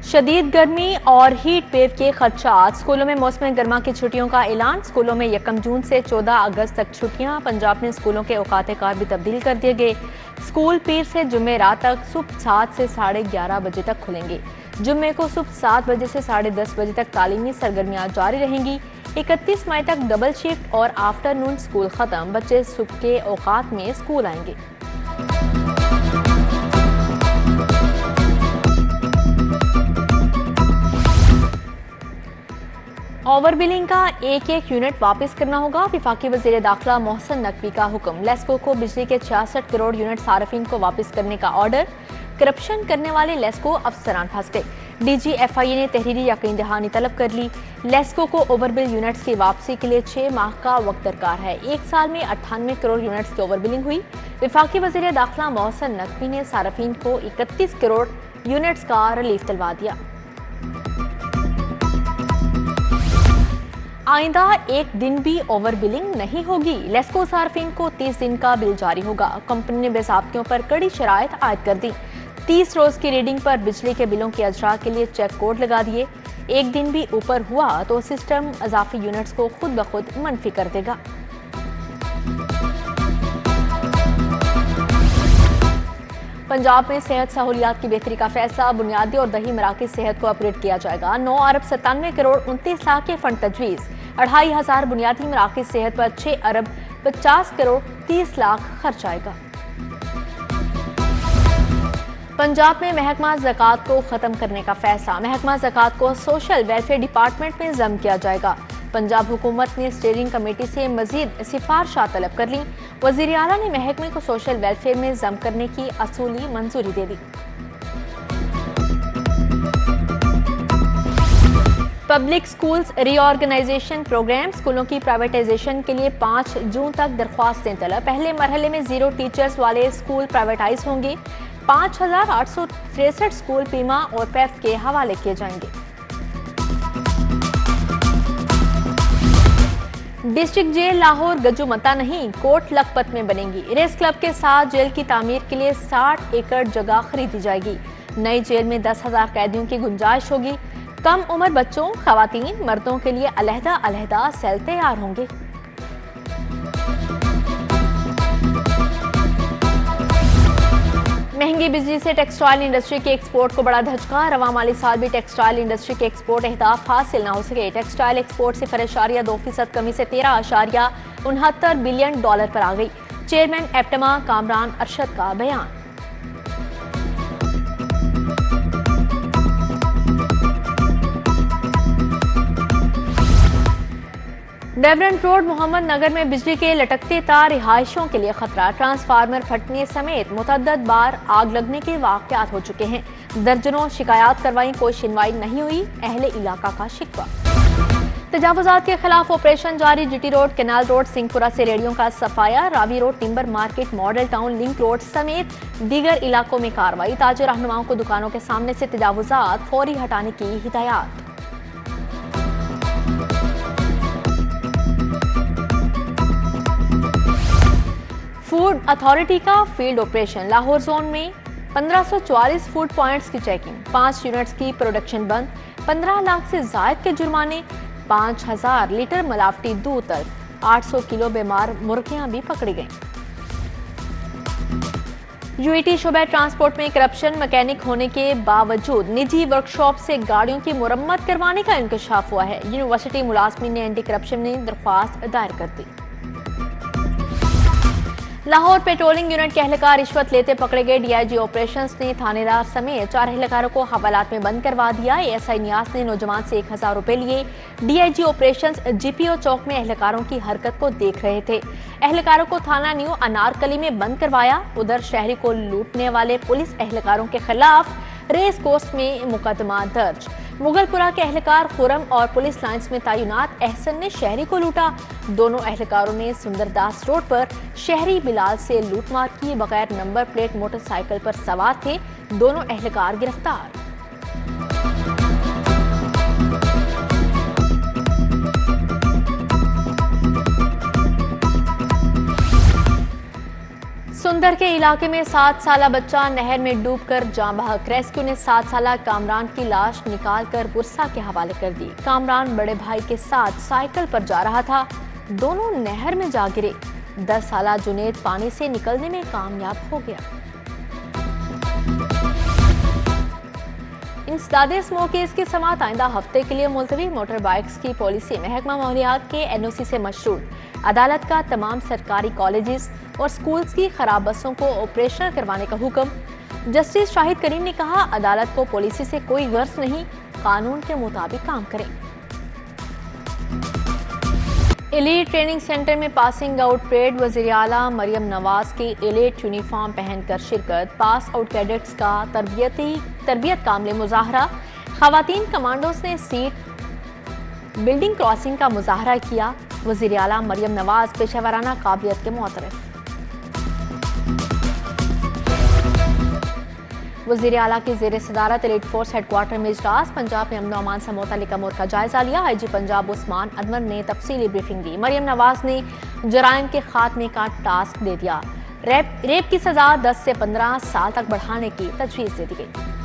शदीद गर्मी और हीट वेव के खदशात। स्कूलों में मौसम गर्मा की छुट्टियों का ऐलान। स्कूलों में 1 जून से 14 अगस्त तक छुट्टियां। पंजाब में स्कूलों के औकात कार भी तब्दील कर दिए गए। स्कूल पीर से जुम्मे रात तक सुबह 7 से 11:30 बजे तक खुलेंगे। जुम्मे को सुबह 7 बजे से 10:30 बजे तक तालीमी सरगर्मियां जारी रहेंगी। 31 मई तक डबल शिफ्ट और आफ्टरनून स्कूल खत्म। बच्चे सुबह के औकात में स्कूल आएंगे। ओवर बिलिंग का एक यूनिट वापस करना होगा। वफाकी वज़ीर दाखिला मोहसिन नकवी का हुक्म। लेस्को को बिजली के 66 करोड़ यूनिट सार्फिन को वापस करने का ऑर्डर। करप्शन करने वाले लेस्को अफसरान फंस गए। DGFIA ने तहरीरी यकीन दहानी तलब कर ली। लेस्को को ओवर बिल यूनिट्स की वापसी के लिए 6 माह का वक्त दरकार है। 1 साल में 98 करोड़ यूनिट्स की ओवर बिलिंग हुई। वफाकी वज़ीर दाखिला मोहसिन नकवी ने सार्फिन को 31 करोड़ यूनिट्स का रिलीफ दिलवा दिया। आइंदा एक दिन भी ओवर बिलिंग नहीं होगी। लेस्को सार्फिन को 30 दिन का बिल जारी होगा। कंपनी ने बेज़ाब्तियों पर कड़ी शराइत आयद कर दी। 30 रोज की रीडिंग पर बिजली के बिलों के अजरा के लिए चेक कोड लगा दिए। एक दिन भी ऊपर हुआ तो सिस्टम इजाफी यूनिट्स को खुद ब खुद मनफी कर देगा। पंजाब में सेहत सहूलियात की बेहतरी का फैसला। बुनियादी और दही मराकज़ सेहत को अपग्रेड किया जाएगा। 9 अरब 97 करोड़ 29 लाख के फंड तजवीज़। 2500 बुनियादी मराकज़ सेहत पर 6 अरब 50 करोड़ 30 लाख खर्च आएगा। पंजाब में महकमा ज़कात को ख़त्म करने का फैसला। महकमा ज़कात को सोशल वेलफेयर डिपार्टमेंट में ज़म किया जाएगा। पंजाब हुकूमत ने स्टीयरिंग कमेटी से मजीद सिफारिशात तलब कर ली। वज़ीर आला ने महकमे को सोशल वेलफेयर में ज़म करने की असूली मंजूरी दे दी। Public schools reorganization program. स्कूलों की प्राइवेटाइजेशन के लिए 5 जून तक दरख्वास्तें तलब। पहले मरहले में 0 टीचर्स वाले स्कूल प्राइवेटाइज होंगे। 5863 स्कूल पीमा और पैफ के हवाले किए जाएंगे। डिस्ट्रिक्ट जेल लाहौर गजुमता नहीं, कोट लखपत में बनेगी। रेस क्लब के साथ जेल की तामीर के लिए 60 एकड़ जगह खरीदी जाएगी। नई जेल में 10,000 कैदियों की गुंजाइश होगी। कम उम्र बच्चों, खवातीन, मर्दों के लिए अलहदा सेल तैयार होंगे। महंगी बिजली से टेक्सटाइल इंडस्ट्री के एक्सपोर्ट को बड़ा धचका। रवां माली साल भी टेक्सटाइल इंडस्ट्री के एक्सपोर्ट अहदाफ हासिल न हो सके। टेक्सटाइल एक्सपोर्ट 0.2% कमी से 13.69 बिलियन डॉलर पर आ गई। चेयरमैन एप्टमा कामरान अरशद का बयान। डेवरन रोड मोहम्मद नगर में बिजली के लटकते तार रिहायशियों के लिए खतरा। ट्रांसफार्मर फटने समेत मुतअद्दिद बार आग लगने के वाकयात हो चुके हैं। दर्जनों शिकायत करवाई, कोई सुनवाई नहीं हुई। अहले इलाका का शिकवा। तजावुजात के खिलाफ ऑपरेशन जारी। GT road, canal road, Singhpura से रेडियो का सफाया। Ravi road, timber market, model town, link road समेत दीगर इलाकों में कार्रवाई। ताजिर रहनुमाओं को दुकानों के सामने से तजावुजात फौरी हटाने की हिदायत। फूड अथॉरिटी का फील्ड ऑपरेशन। लाहौर जोन में 1544 फूड पॉइंट्स की चेकिंग। 5 यूनिट्स की प्रोडक्शन बंद। 15 लाख से जायद के जुर्माने। 5000 लीटर मिलावटी दूध तक। 800 किलो बीमार मुर्गियां भी पकड़ी गईं। UET शोबे ट्रांसपोर्ट में करप्शन। मैकेनिक होने के बावजूद निजी वर्कशॉप से गाड़ियों की मुरम्मत करवाने का इंकशाफ हुआ है। यूनिवर्सिटी मुलाजमीन ने एंटी करप्शन में दरख्वास्त दायर कर दी। लाहौर पेट्रोलिंग यूनिट के एहलकार रिश्वत लेते पकड़े गए। DIG ऑपरेशंस ने थानेदार समेत 4 एहलकारों को हवालात में बंद करवा दिया। ASI नियाज ने नौजवान से 1000 रुपए लिए। DIG ऑपरेशंस GPO चौक में एहलकारों की हरकत को देख रहे थे। एहलकारों को थाना न्यू अनारकली में बंद करवाया। उधर शहरी को लूटने वाले पुलिस एहलकारों के खिलाफ रेस कोर्स में मुकदमा दर्ज। मुगलपुरा के एहलकार खुरम और पुलिस लाइंस में तैनात एहसन ने शहरी को लूटा। दोनों एहलकारों ने सुंदरदास रोड पर शहरी बिलाल से लूटमार की। बगैर नंबर प्लेट मोटरसाइकिल पर सवार थे। दोनों एहलकार गिरफ्तार। समंदर के इलाके में 7 साला बच्चा नहर में डूबकर जान बहक। रेस्क्यू ने 7 साला कामरान की लाश निकालकर पुलिस के हवाले कर दी। कामरान बड़े भाई के साथ साइकिल पर जा रहा था, दोनों नहर में जा गिरे। 10 साला जुनेद पानी से निकलने में कामयाब हो गया। इंसदादे स्मोक केस की समाअत आइंदा हफ्ते के लिए मुलतवी। मोटर बाइक्स की पॉलिसी महकमा माहौलियात के NOC से मशरूत। अदालत का तमाम सरकारी कॉलेजेस और स्कूल्स की खराब बसों को ऑपरेशनल करवाने का हुक्म। जस्टिस शाहिद करीम ने कहा, अदालत को पॉलिसी से कोई गर्ज नहीं, कानून के मुताबिक काम करें। एलीट ट्रेनिंग सेंटर में पासिंग आउट परेड। वज़ीर आला मरियम नवाज की एलीट यूनिफॉर्म पहनकर शिरकत। पास आउट कैडेट्स का तरबियत कामले मुजाहरा। खवातीन कमांडोज ने सीट बिल्डिंग क्रॉसिंग का मुजाहरा किया। वज़ीर आला मरियम नवाज पेशेवराना काबिलियत के मुतरफ। वज़ीर आला की ज़ेर सदारत एलीट फोर्स हेडक्वार्टर में इजलास। पंजाब में अमन और अमान से मुतल्लिक़ अमूर का जायजा लिया। IG पंजाब उस्मान अनवर ने तफसीली ब्रीफिंग दी। मरियम नवाज ने जराइम के खात्मे का टास्क दे दिया। रेप की सजा 10 से 15 साल तक बढ़ाने की तजवीज़ दे दी गई।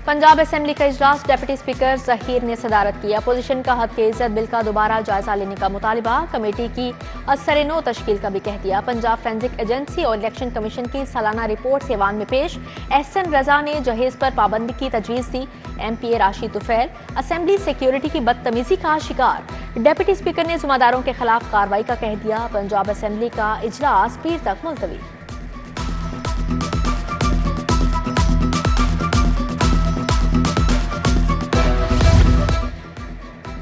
पंजाब असेंबली का इजलास। डिप्टी स्पीकर जहीर ने सदारत की। अपोजिशन का हक के इज्जत बिल का दोबारा जायजा लेने का मुतालिबा। कमेटी की असर-ए-नौ तश्कील का भी कह दिया। पंजाब फोरेंसिक एजेंसी और इलेक्शन कमीशन की सालाना रिपोर्ट सेवान में पेश। एहसन रजा ने जहेज पर पाबंदी की तजवीज़ दी। MPA Rashid Tufail assembly security की बदतमीजी का शिकार। डिप्टी स्पीकर ने जुम्मेदारों के खिलाफ कार्रवाई का कह दिया। पंजाब असेंबली का इजलास पीर तक मुलतवी।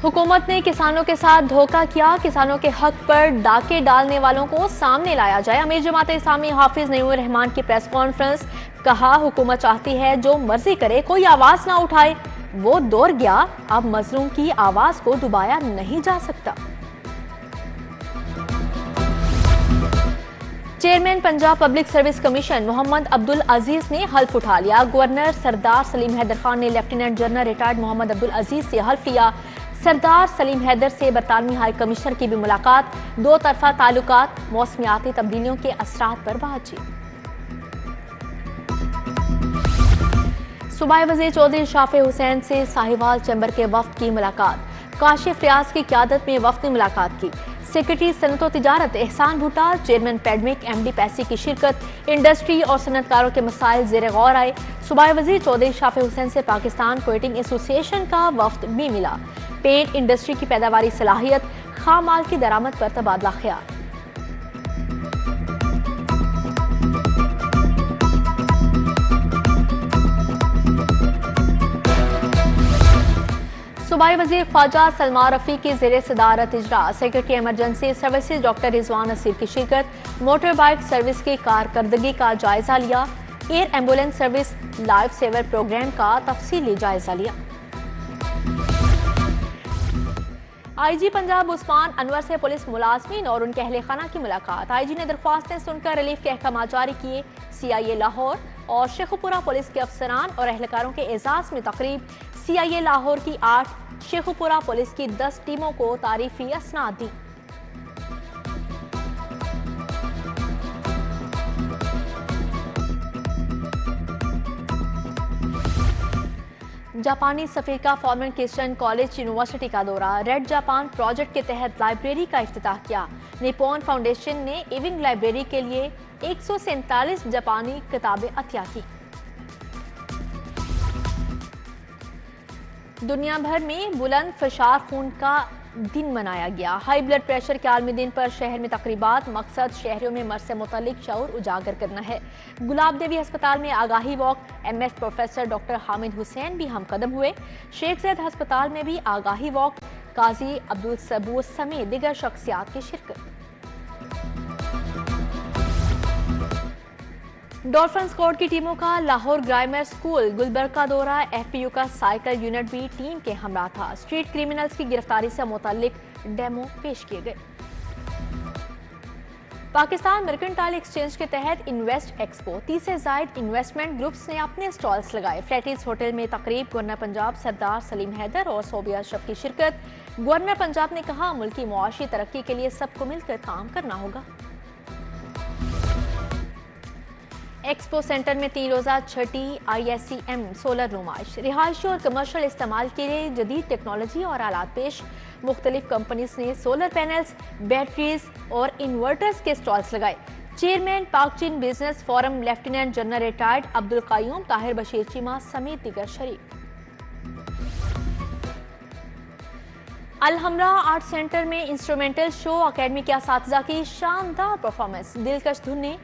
हुकूमत ने किसानों के साथ धोखा किया। किसानों के हक पर डाके डालने वालों को सामने लाया जाए। अमीर जमात इस्लामी हाफिज नईमुर रहमान की प्रेस कॉन्फ्रेंस। कहा, हुकूमत चाहती है जो मर्जी करे, कोई आवाज ना उठाए। वो दौर गया, अब मजलूम की आवाज को दबाया नहीं जा सकता। Chairman Punjab public service commission Mohammad Abdul Aziz ने हल्फ उठा लिया। गवर्नर सरदार सलीम हैदर खान ने lieutenant general retired Mohammad Abdul Aziz से हल्फ लिया। सरदार सलीम हैदर से बरतानवी हाई कमिश्नर की भी मुलाकात। दो तरफा ताल्लुकात, मौसमियाती तब्दीलियों के असरात पर बातचीत। सूबाई वज़ीर चौधरी शाफे हुसैन से साहिवाल चैम्बर के वफ्द की मुलाकात। काशिफ रियाज की क़यादत में वफ्द ने मुलाकात की। सेक्रेटरी सनत व तिजारत एहसान भुट्टा, चेयरमैन पैडमिक MD पैसी की शिरकत। इंडस्ट्री और सनतकारों के मसाइल ज़ेर गौर आए। सूबाई वज़ीर चौधरी शाफे हुसैन से पाकिस्तान कोयटिंग एसोसिएशन का वफ्द भी मिला। पेंट इंडस्ट्री की पैदावारी सलाहियत, खाम माल की दरामद पर तबादला ख्याल। सूबाई वज़ीर ख्वाजा सलमा रफ़ी की ज़ेर सदारत इजलास। Secretary emergency services doctor Rizwan Naseer की शिरकत। मोटर बाइक सर्विस की कारकर्दगी का जायजा लिया। Air ambulance service life saver programme का तफसीली जायजा लिया। IG पंजाब उस्मान अनवर से पुलिस मुलाजमीन और उनके अहले खाना की मुलाकात। IG ने दरख्वास्तें सुनकर रिलीफ के अहकाम जारी किए। CIA लाहौर और शेखुपुरा पुलिस के अफसरान और एहलकारों के एजाज में तकरीब। CIA लाहौर की 8, शेखुपुरा पुलिस की 10 टीमों को तारीफी असनाद दी। जापानी सफीर का फॉर्मन क्रिश्चियन कॉलेज यूनिवर्सिटी का दौरा। रेड जापान प्रोजेक्ट के तहत लाइब्रेरी का इफ्तिताह किया। निप्पॉन फाउंडेशन ने इविंग लाइब्रेरी के लिए 147 जापानी किताबें अतिया की। दुनिया भर में बुलंद फशार खून का दिन मनाया गया। हाई ब्लड प्रेशर के आलमी दिन पर शहर में तकरीबात। मकसद शहरियों में मर्ज से मुतालिक शऊर उजागर करना है। गुलाब देवी अस्पताल में आगाही walk. MS professor doctor Hamid Hussain भी हमकदम हुए। शेख ज़ैद अस्पताल में भी आगाही वॉक। काजी अब्दुल सबूर समेत दिगर शख्सियात की शिरकत। डॉल्फिन स्क्वाड की टीमों का लाहौर ग्रामर स्कूल गुलबर्ग का दौरा। FPU का साइकिल यूनिट भी टीम के हमरा था। स्ट्रीट क्रिमिनल्स की गिरफ्तारी से मुताल्लिक डेमो पेश किए गए। पाकिस्तान मर्केंटाइल एक्सचेंज के तहत इन्वेस्ट एक्सपो 30 से ज़ायद इन्वेस्टमेंट ग्रुप्स ने अपने स्टॉल्स लगाए। फ्लैटिस होटल में तकरीब गवर्नर पंजाब सरदार सलीम हैदर और सोबिया अशरफ की शिरकत। गवर्नर पंजाब ने कहा, मुल्क की मुआशी तरक्की के लिए सबको मिलकर काम करना होगा। एक्सपो सेंटर में 3 रोज़ा छठी ISCM सोलर नुमाइश, रिहायशी और कमर्शियल इस्तेमाल के लिए जदीद टेक्नोलॉजी और आलात पेश। मुख्तलिफ कंपनीज ने सोलर पैनल्स, बैटरीज और इन्वर्टर्स के स्टॉल्स लगाए। चेयरमैन पाक चीन business forum lieutenant general retired Abdul Qayyum Tahir Bashir Cheema समेत दीगर शरीक। अलहमरा आर्ट सेंटर में इंस्ट्रूमेंटल शो अकेडमी के असातिज़ा की शानदार परफॉर्मेंस, दिलकश धुन ने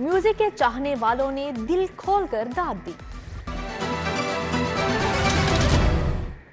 म्यूजिक के चाहने वालों ने दिल खोलकर दाद दी।